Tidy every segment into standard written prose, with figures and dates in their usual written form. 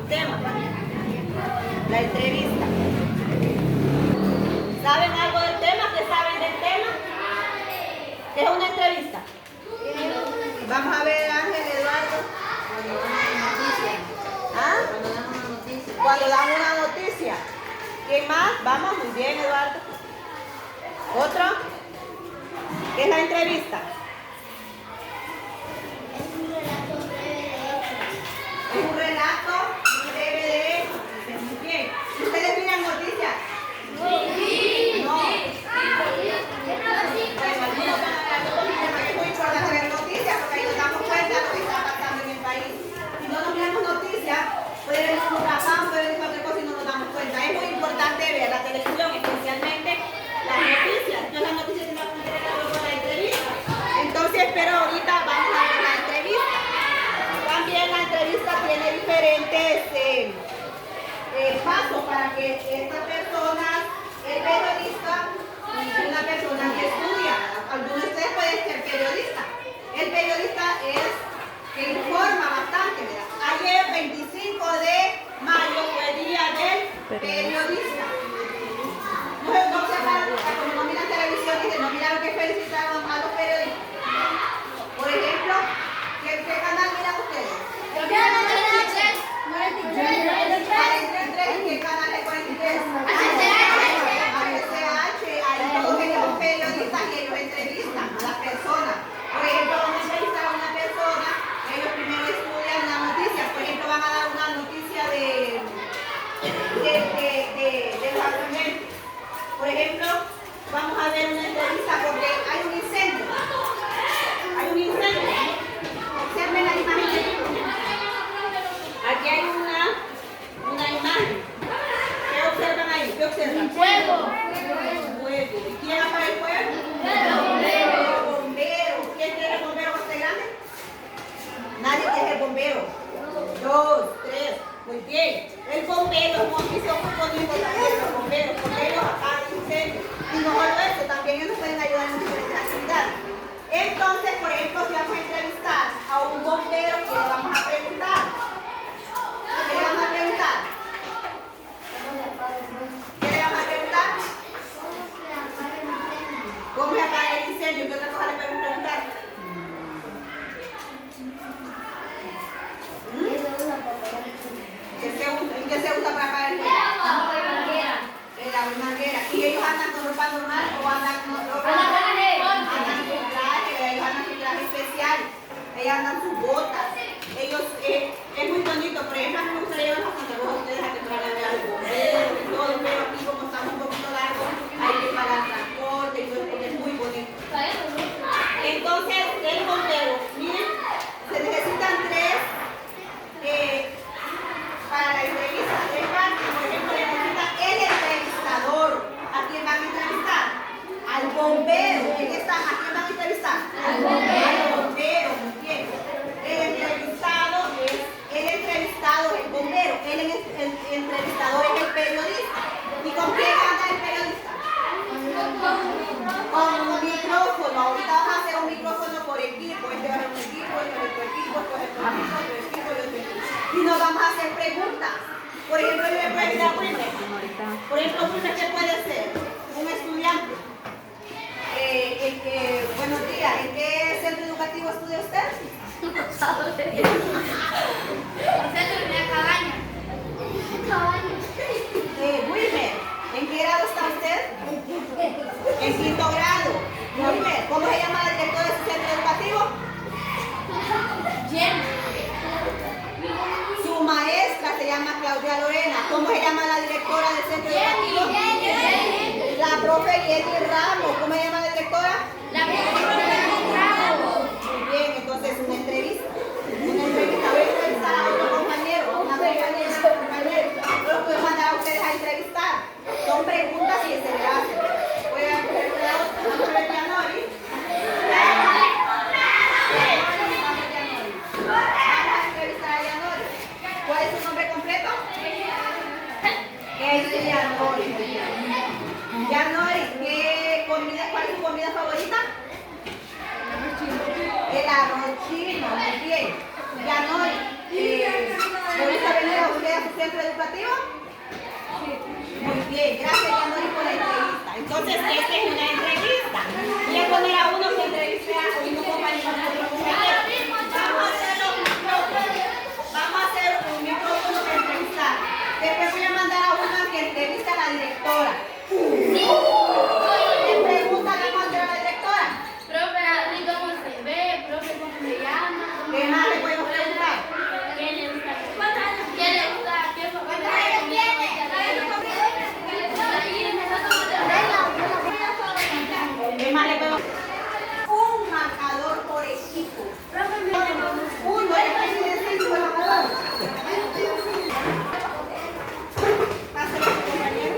tema, la entrevista. ¿Saben algo del tema? ¿Qué saben del tema? ¿Qué es una entrevista? Vamos a ver, Ángel, Eduardo. ¿Ah? Cuando dan una noticia. ¿Quién más? Vamos, muy bien, Eduardo. ¿Otro? ¿Qué es la entrevista? Es un relato breve de hechos. Muy bien. ¿Ustedes miran noticias? No. Es muy importante ver noticias porque ahí nos damos cuenta de lo que está pasando en el país. Si no nos miramos noticias, puede haber un huracán, puede haber cualquier cosa y no nos damos cuenta. Es muy importante ver la televisión, especialmente las noticias. Entonces las noticias tienen que tener algo con la entrevista. Entonces, pero ahorita vamos a ver la entrevista. También la entrevista tiene diferentes pasos para que esta persona, el periodista, una persona que estudia. Algunos de ustedes pueden ser periodistas. El periodista es que informa bastante, ¿verdad? Ayer, 25 de mayo, fue el día del periodista. No se van, como no miran televisión, dicen, no miraron que felicitaron a los periodistas. Por ejemplo, ¿qué canal miran ustedes? ¿Qué canal es 43? Ahí todos ellos son periodistas y ellos entrevistan a las personas. Por ejemplo, vamos a entrevistar a una persona, ellos primero estudian la noticia. Por ejemplo, van a dar una noticia de los accidentes. Por ejemplo, vamos a ver una entrevista porque hay un incendio. Hay un incendio. Observen la imagen. Aquí hay una imagen. ¿Qué observan ahí? ¿Qué observan? Fuego. Fuego. ¿Y quién apaga el fuego? El bombero. ¿Quién quiere el bombero más grande? Nadie quiere el bombero. 2, 3. Muy bien. El bombero, como aquí son muy bonitos también los bomberos, porque ellos apagan incendios. Y no solo eso, también ellos pueden ayudar en diferentes actividades. Entonces, por ejemplo, si vamos a entrevistar a un bombero, ¿qué le vamos a preguntar? ¿Qué le vamos a preguntar? ¿Qué le vamos a preguntar? ¿Cómo se apaga el incendio? ¿Qué otra cosa le podemos preguntar? ¿En qué se usa para apagar el fuego? En la manguera. ¿Y ellos andan con ropa normal o andan con ropa? Andan con traje, ellos andan con traje especial. Ellos andan sus botas. Ellos, es muy bonito. Por ejemplo, a mí me gustaría llevar a Santa Rosa a ustedes a que traigan a los bomberos y todo, pero aquí como estamos un poquito largos, hay que pagar transporte y todo, porque es muy bonito. Entonces, el bombero, miren, se necesitan 3 para la entrevista. 3 partes. Por ejemplo, le necesita el entrevistador. ¿A quién van a entrevistar? Al bombero. ¿A quién van a entrevistar? Al bombero. Muy bien. El entrevistado es el bombero. El entrevistador es el periodista. ¿Y con qué anda el periodista? Con un micrófono. Ahorita vamos a hacer un micrófono por equipo. Este va a ser un equipo, este es otro equipo, este es otro equipo, otro equipo. Y nos vamos a hacer preguntas. Por ejemplo, yo le puedo decir a Wilmer. Por ejemplo, Wilmer, ¿qué puede ser? Un estudiante. Buenos días. ¿En qué centro educativo estudia usted? Wilmer, ¿en qué grado está usted? En 5º grado. Wilmer, ¿cómo se llama la directora de su centro educativo? Su maestra se llama Claudia Lorena. ¿Cómo se llama la directora del centro educativo? La profe Jenny Ramos. ¿Cómo se llama la directora? Muy bien, entonces una entrevista. Voy a entrevistar a otro compañero, a una compañera. Los puedo mandar a ustedes a entrevistar. Son preguntas que se le hacen. Voy a ver Yanori. Vamos a entrevistar a Yanori. ¿Cuál es su nombre completo? Es Yanori. Yanori, ¿cuál es su centro educativo? Muy bien, gracias, Yanori, por la entrevista. Entonces, esta es una entrevista. Voy a poner a uno que entreviste a un compañero. Vamos a hacer un micrófono de entrevistar. Después voy a mandar a uno que entrevista a la directora. ¿Qué pregunta le vamos a hacer a la directora? Profe, así cómo se ve, profe, cómo se llama. ¿Qué más le podemos preguntar? ¿Qué le gusta? ¿Qué le gusta? ¿Qué papel tiene? ¿Qué más le podemos? Un marcador por equipo. Uno, es que necesito el marcador. Pásale, compañero.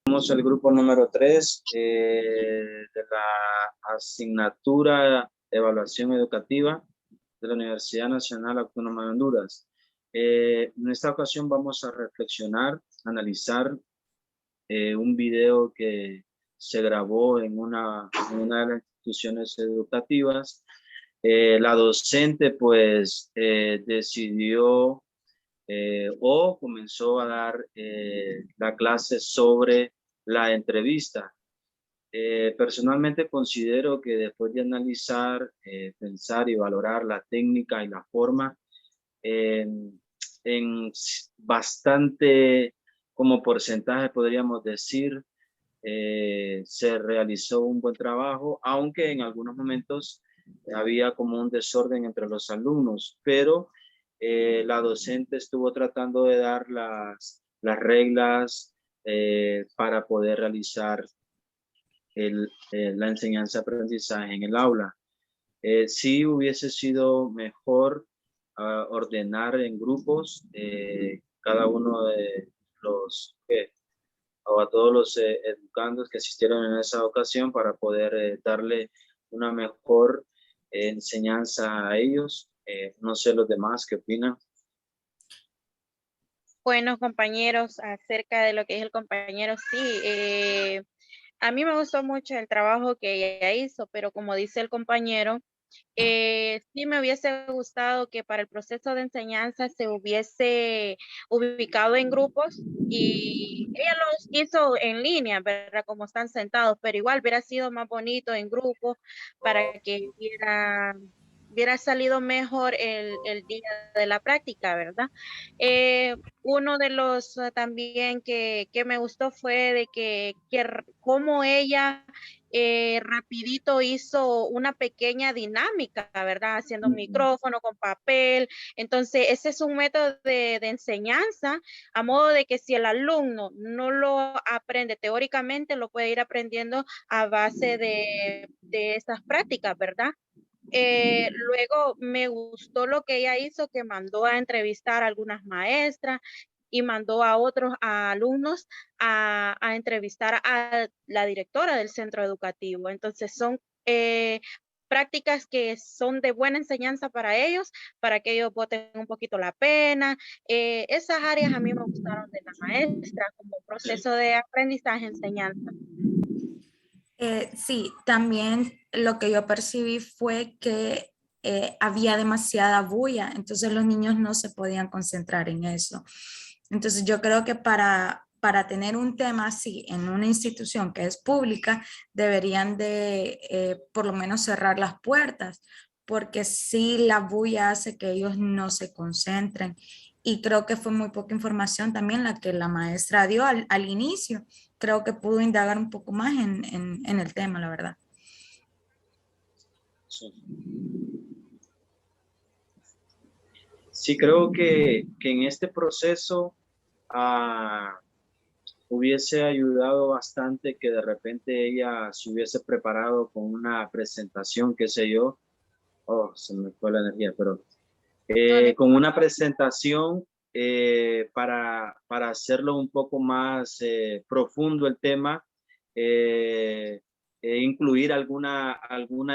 Somos el grupo número 3 de la asignatura Evaluación Educativa de la Universidad Nacional Autónoma de Honduras. En esta ocasión vamos a reflexionar, analizar un video que se grabó en una de las instituciones educativas. La docente pues decidió o comenzó a dar la clase sobre la entrevista. Personalmente considero que después de analizar, pensar y valorar la técnica y la forma, en bastante como porcentaje podríamos decir, se realizó un buen trabajo, aunque en algunos momentos había como un desorden entre los alumnos, pero la docente estuvo tratando de dar las reglas para poder realizar la enseñanza-aprendizaje en el aula. Sí hubiese sido mejor ordenar en grupos cada uno de los o a todos los educandos que asistieron en esa ocasión para poder darle una mejor enseñanza a ellos. No sé los demás qué opinan. Bueno, compañeros, acerca de lo que es el compañero, sí, a mí me gustó mucho el trabajo que ella hizo, pero como dice el compañero, sí me hubiese gustado que para el proceso de enseñanza se hubiese ubicado en grupos y ella los hizo en línea, ¿verdad? Como están sentados, pero igual hubiera sido más bonito en grupo para que hubiera salido mejor el día de la práctica, ¿verdad? Uno de los también que me gustó fue de que cómo ella rapidito hizo una pequeña dinámica, ¿verdad? Haciendo un micrófono con papel. Entonces, ese es un método de enseñanza, a modo de que si el alumno no lo aprende teóricamente, lo puede ir aprendiendo a base de estas prácticas, ¿verdad? Luego me gustó lo que ella hizo, que mandó a entrevistar a algunas maestras y mandó a otros alumnos a entrevistar a la directora del centro educativo. Entonces son prácticas que son de buena enseñanza para ellos, para que ellos boten un poquito la pena. Esas áreas a mí me gustaron de la maestra como proceso de aprendizaje, enseñanza. Sí, también lo que yo percibí fue que había demasiada bulla, entonces los niños no se podían concentrar en eso. Entonces yo creo que para tener un tema así en una institución que es pública, deberían de por lo menos cerrar las puertas, porque sí la bulla hace que ellos no se concentren. Y creo que fue muy poca información también la que la maestra dio al inicio. Creo que pudo indagar un poco más en el tema, la verdad. Sí, sí creo que en este proceso hubiese ayudado bastante que de repente ella se hubiese preparado con una presentación, qué sé yo. Oh, se me fue la energía, pero con una presentación para hacerlo un poco más profundo el tema, incluir alguna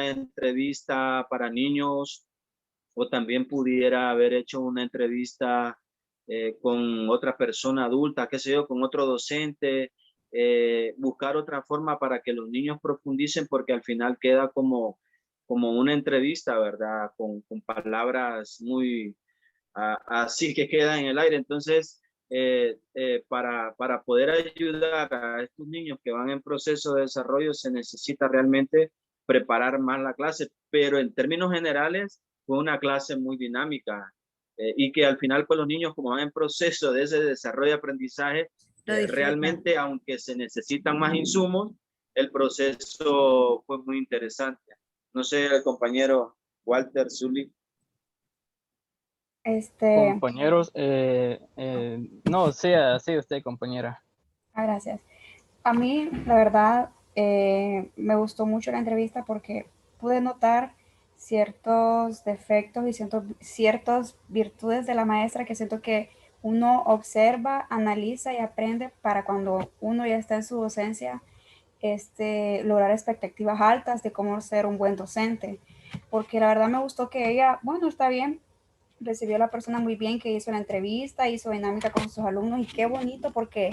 entrevista para niños, o también pudiera haber hecho una entrevista con otra persona adulta, qué sé yo, con otro docente, buscar otra forma para que los niños profundicen, porque al final queda como como una entrevista, ¿verdad? Con palabras muy así que quedan en el aire. Entonces, para poder ayudar a estos niños que van en proceso de desarrollo, se necesita realmente preparar más la clase, pero en términos generales fue una clase muy dinámica y que al final pues los niños como van en proceso de ese desarrollo y aprendizaje, Lo disfrutan. realmente aunque se necesitan más insumos, el proceso fue muy interesante. No sé, el compañero Walter Zully. Compañeros, no, sea usted, compañera. Gracias. A mí, la verdad, me gustó mucho la entrevista porque pude notar ciertos defectos y ciertas virtudes de la maestra que siento que uno observa, analiza y aprende para cuando uno ya está en su docencia, lograr expectativas altas de cómo ser un buen docente. Porque la verdad me gustó que ella, bueno, está bien, recibió a la persona muy bien que hizo la entrevista, hizo dinámica con sus alumnos y qué bonito porque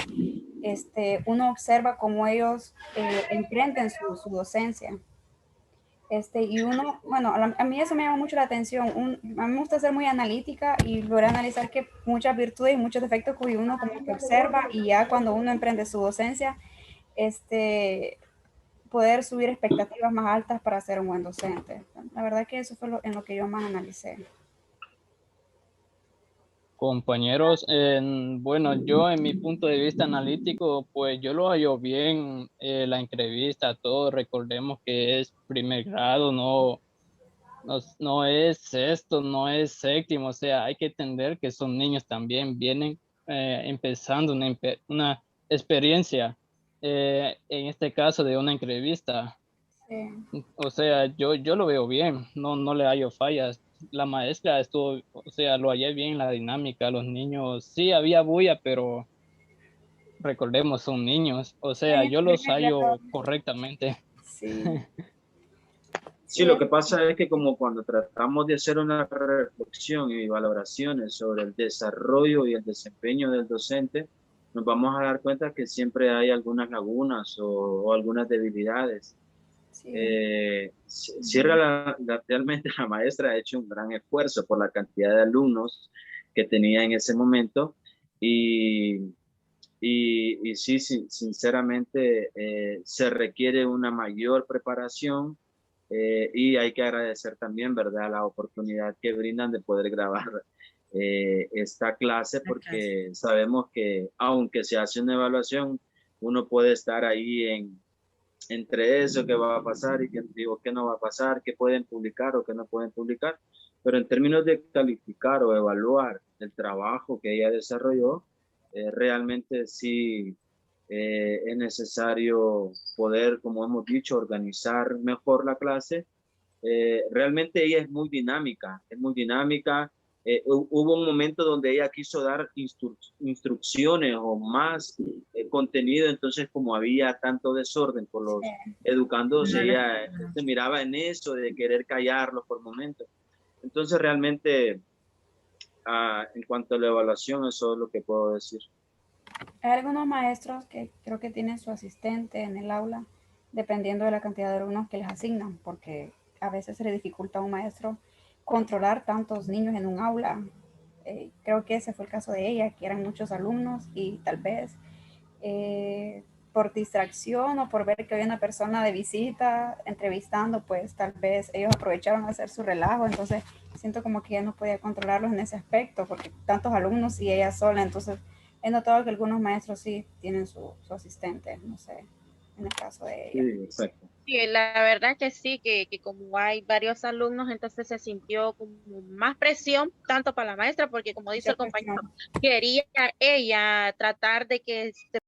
uno observa cómo ellos emprenden su docencia. Y uno, bueno, a mí eso me llama mucho la atención. A mí me gusta ser muy analítica y lograr analizar que muchas virtudes y muchos defectos que uno como que observa y ya cuando uno emprende su docencia, poder subir expectativas más altas para ser un buen docente. La verdad que eso fue en lo que yo más analicé. Compañeros, bueno, yo en mi punto de vista analítico, pues yo lo hallo bien, la entrevista, todo, recordemos que es primer grado, no es sexto, no es séptimo, o sea, hay que entender que son niños también, vienen empezando una experiencia, en este caso de una entrevista. Sí. O sea, yo lo veo bien, no le hallo fallas. La maestra estuvo, o sea, lo hallé bien la dinámica, los niños, sí había bulla, pero recordemos, son niños, o sea, yo los hallo correctamente. Sí. Sí, lo que pasa es que como cuando tratamos de hacer una reflexión y valoraciones sobre el desarrollo y el desempeño del docente, nos vamos a dar cuenta que siempre hay algunas lagunas o algunas debilidades. Sí. Realmente la maestra ha hecho un gran esfuerzo por la cantidad de alumnos que tenía en ese momento y sí, sinceramente se requiere una mayor preparación y hay que agradecer también, ¿verdad?, la oportunidad que brindan de poder grabar esta clase porque sabemos que aunque se hace una evaluación, uno puede estar ahí entre eso que va a pasar y que digo que no va a pasar, que pueden publicar o que no pueden publicar, pero en términos de calificar o evaluar el trabajo que ella desarrolló, realmente sí es necesario poder, como hemos dicho, organizar mejor la clase. Realmente ella es muy dinámica, hubo un momento donde ella quiso dar instrucciones o más contenido, entonces como había tanto desorden por los educandos, ella se miraba en eso de querer callarlos por momentos. Entonces realmente, en cuanto a la evaluación, eso es lo que puedo decir. Hay algunos maestros que creo que tienen su asistente en el aula, dependiendo de la cantidad de alumnos que les asignan, porque a veces se le dificulta a un maestro controlar tantos niños en un aula. Creo que ese fue el caso de ella, que eran muchos alumnos y tal vez por distracción o por ver que había una persona de visita entrevistando, pues tal vez ellos aprovecharon a hacer su relajo, entonces siento como que ella no podía controlarlos en ese aspecto, porque tantos alumnos y ella sola, entonces he notado que algunos maestros sí tienen su asistente, no sé, en el caso de ella. Sí, exacto. Sí, la verdad que sí, que como hay varios alumnos, entonces se sintió como más presión, tanto para la maestra, porque como dice el compañero, quería ella tratar de que se